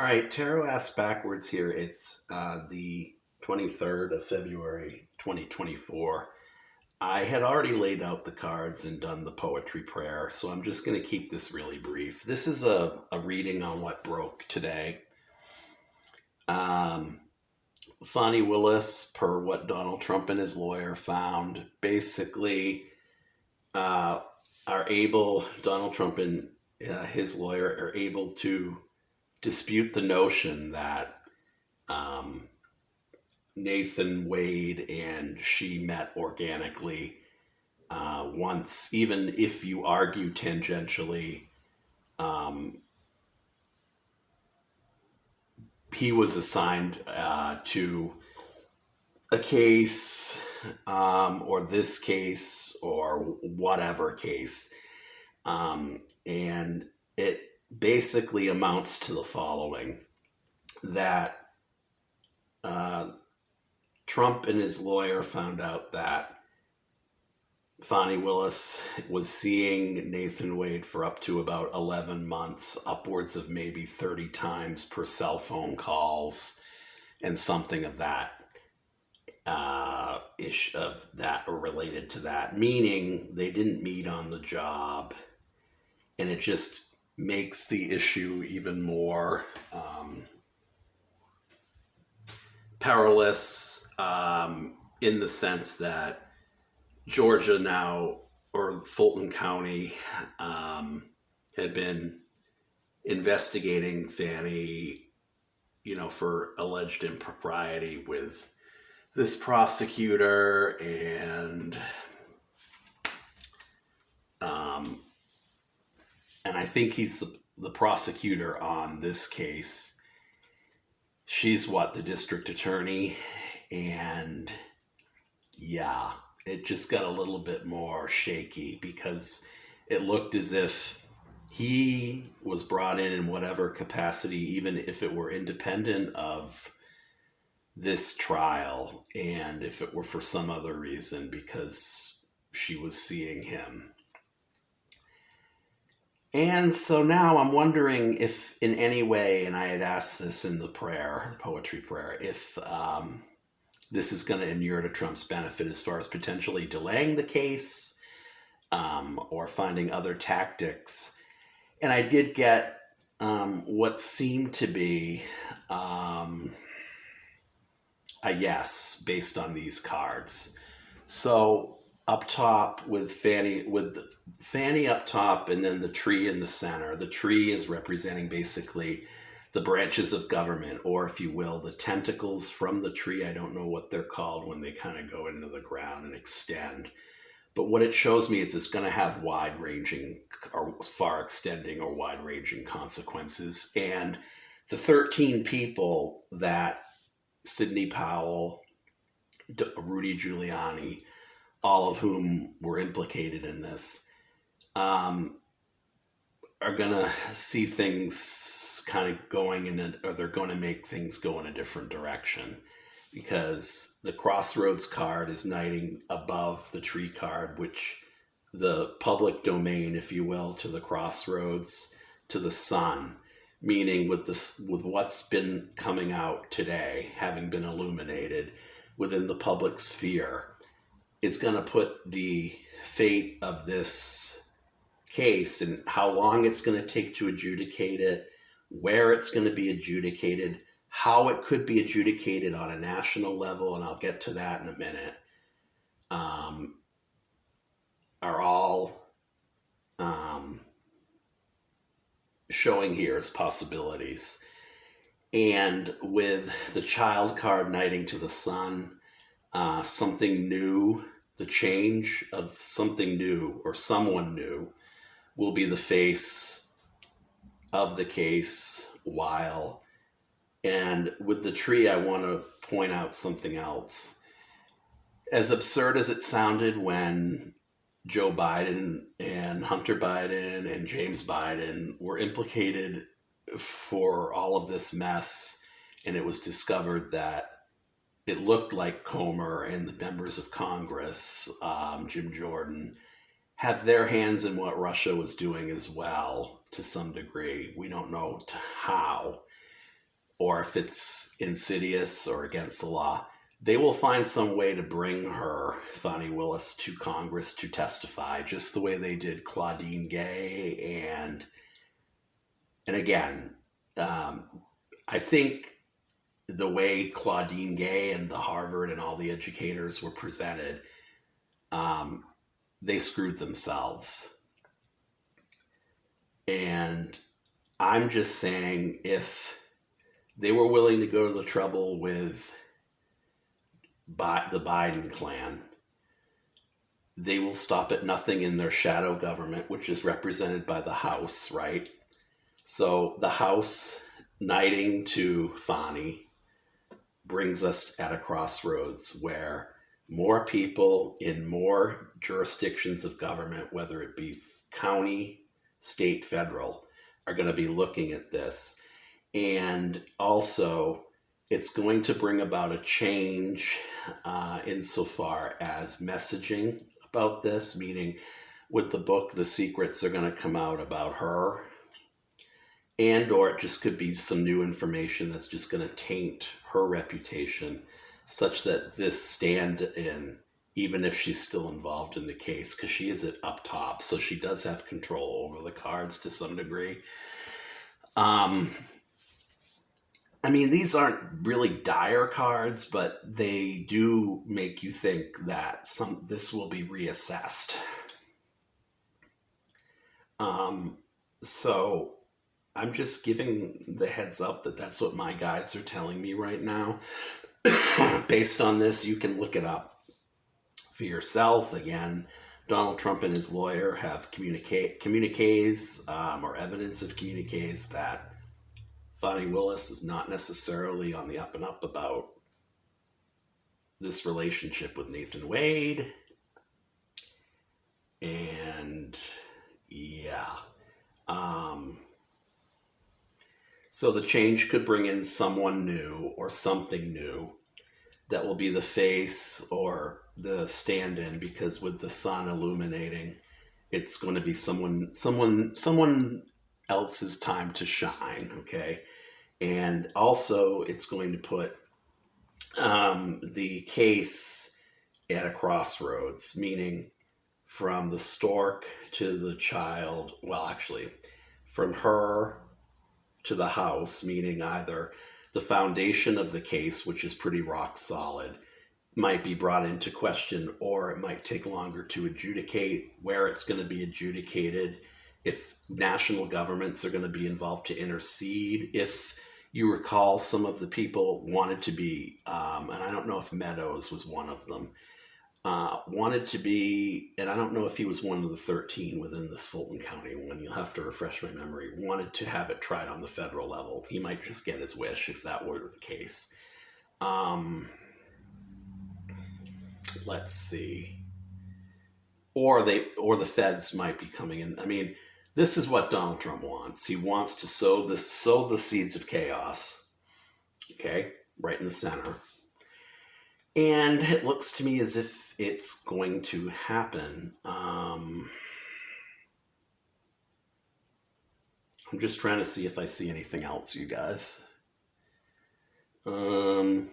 All right, tarot ass backwards here. It's the 23rd of February, 2024. I had already laid out the cards and done the poetry prayer, so I'm just going to keep this really brief. This is a reading on what broke today. Um, Fani Willis, per what Donald Trump and his lawyer found, basically uh, Donald Trump and his lawyer are able to dispute the notion that um, Nathan Wade and she met organically once, even if you argue tangentially. Um, he was assigned to a case or this case or whatever case. And it basically amounts to the following that uh, Trump and his lawyer found out that Fani Willis was seeing Nathan Wade for up to about 11 months, upwards of maybe 30 times per cell phone calls, and something of that ish of that or related to that, meaning they didn't meet on the job, and it just makes the issue even more perilous in the sense that Georgia now, or Fulton County, had been investigating Fani, for alleged impropriety with this prosecutor, um, and I think he's the prosecutor on this case. She's the district attorney, and yeah, it just got a little bit more shaky because it looked as if he was brought in whatever capacity, even if it were independent of this trial, and if it were for some other reason because she was seeing him. And so now I'm wondering if, in any way, and I had asked this in the prayer, poetry prayer, if this is going to inure to Trump's benefit as far as potentially delaying the case or finding other tactics. And I did get what seemed to be a yes based on these cards. So up top with Fanny up top, and then the tree in the center. The tree is representing basically the branches of government, or if you will, the tentacles from the tree. I don't know what they're called when they kind of go into the ground and extend. But what it shows me is it's going to have wide-ranging or far-extending or wide-ranging consequences. And the 13 people that Sidney Powell, Rudy Giuliani, all of whom were implicated in this, are going to see things kind of going or they're going to make things go in a different direction, because the crossroads card is knighting above the tree card, which the public domain, if you will, to the crossroads, to the sun, meaning with what's been coming out today, having been illuminated within the public sphere, is going to put the fate of this case and how long it's going to take to adjudicate it, where it's going to be adjudicated, how it could be adjudicated on a national level, and I'll get to that in a minute, are all showing here as possibilities. And with the child card knighting to the sun, something new, the change of something new or someone new will be the face of the case. And with the tree, I want to point out something else. As absurd as it sounded when Joe Biden and Hunter Biden and James Biden were implicated for all of this mess, and it was discovered that it looked like Comer and the members of Congress, Jim Jordan, have their hands in what Russia was doing as well, to some degree. We don't know how. or if it's insidious or against the law, they will find some way to bring her, Fani Willis, to Congress to testify, just the way they did Claudine Gay. And again, I think the way Claudine Gay and the Harvard and all the educators were presented, they screwed themselves. And I'm just saying, if they were willing to go to the trouble with the Biden clan, they will stop at nothing in their shadow government, which is represented by the House, right? So the House knighting to Fani brings us at a crossroads where more people in more jurisdictions of government, whether it be county, state, federal, are going to be looking at this. And also, it's going to bring about a change insofar as messaging about this, meaning with the book, the secrets are going to come out about her, and or it just could be some new information that's just going to taint her reputation, such that this stand-in, even if she's still involved in the case, because she is at up top, so she does have control over the cards to some degree. I mean, these aren't really dire cards, but they do make you think that this will be reassessed. So I'm just giving the heads up that that's what my guides are telling me right now. Based on this, you can look it up for yourself. Again, Donald Trump and his lawyer have communiques or evidence of communiques that Fani Willis is not necessarily on the up and up about this relationship with Nathan Wade. And yeah. So the change could bring in someone new or something new that will be the face or the stand-in, because with the sun illuminating, it's going to be someone else's time to shine, okay? And also, it's going to put the case at a crossroads, meaning from the stork to the child, well, actually, from her to the House, meaning either the foundation of the case, which is pretty rock solid, might be brought into question, or it might take longer to adjudicate, where it's going to be adjudicated, if national governments are going to be involved to intercede. If you recall, some of the people wanted to be, and I don't know if Meadows was one of them, wanted to be, and I don't know if he was one of the 13 within this Fulton County one, you'll have to refresh my memory, wanted to have it tried on the federal level. He might just get his wish if that were the case. Let's see. Or the feds might be coming in. I mean, this is what Donald Trump wants. He wants to sow the seeds of chaos, okay, right in the center. And it looks to me as if it's going to happen. I'm just trying to see if I see anything else, you guys. Bring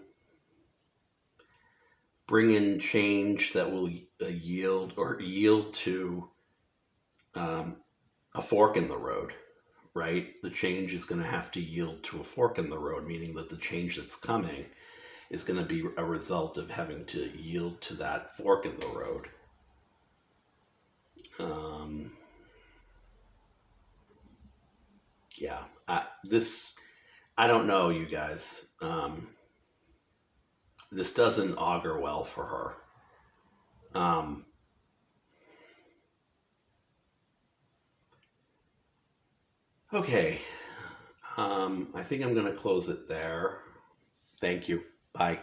in change that will yield to a fork in the road, right? The change is going to have to yield to a fork in the road, meaning that the change that's coming is going to be a result of having to yield to that fork in the road. Yeah, I don't know, you guys. This doesn't augur well for her. Okay. I think I'm going to close it there. Thank you. Bye.